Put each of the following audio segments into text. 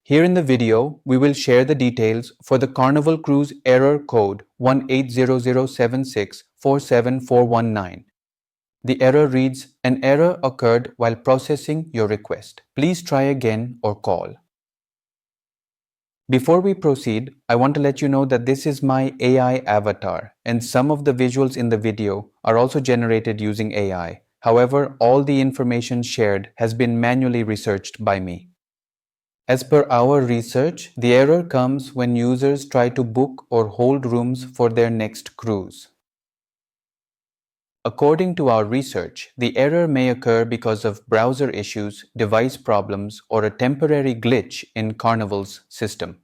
Here in the video, we will share the details for the Carnival Cruise error code 18007647419. The error reads, "An error occurred while processing your request. Please try again or call." Before we proceed, I want to let you know that this is my AI avatar, and some of the visuals in the video are also generated using AI. However, all the information shared has been manually researched by me. As per our research, the error comes when users try to book or hold rooms for their next cruise. According to our research, the error may occur because of browser issues, device problems, or a temporary glitch in Carnival's system.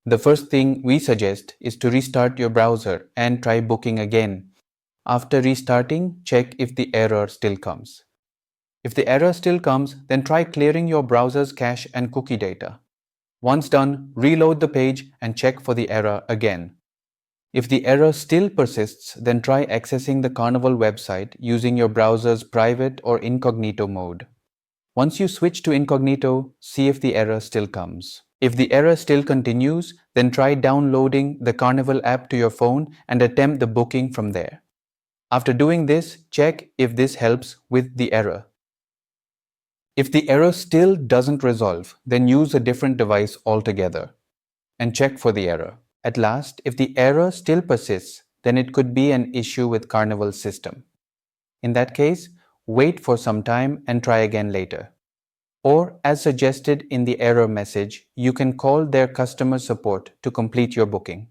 The first thing we suggest is to restart your browser and try booking again. After restarting, check if the error still comes. If the error still comes, then try clearing your browser's cache and cookie data. Once done, reload the page and check for the error again. If the error still persists, then try accessing the Carnival website using your browser's private or incognito mode. Once you switch to incognito, see if the error still comes. If the error still continues, then try downloading the Carnival app to your phone and attempt the booking from there. After doing this, check if this helps with the error. If the error still doesn't resolve, then use a different device altogether and check for the error. At last, if the error still persists, then it could be an issue with Carnival's system. In that case, wait for some time and try again later. Or, as suggested in the error message, you can call their customer support to complete your booking.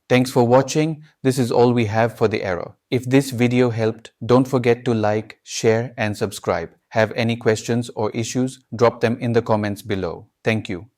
Thanks for watching. This is all we have for the error. If this video helped, don't forget to like, share, and subscribe. Have any questions or issues? Drop them in the comments below. Thank you.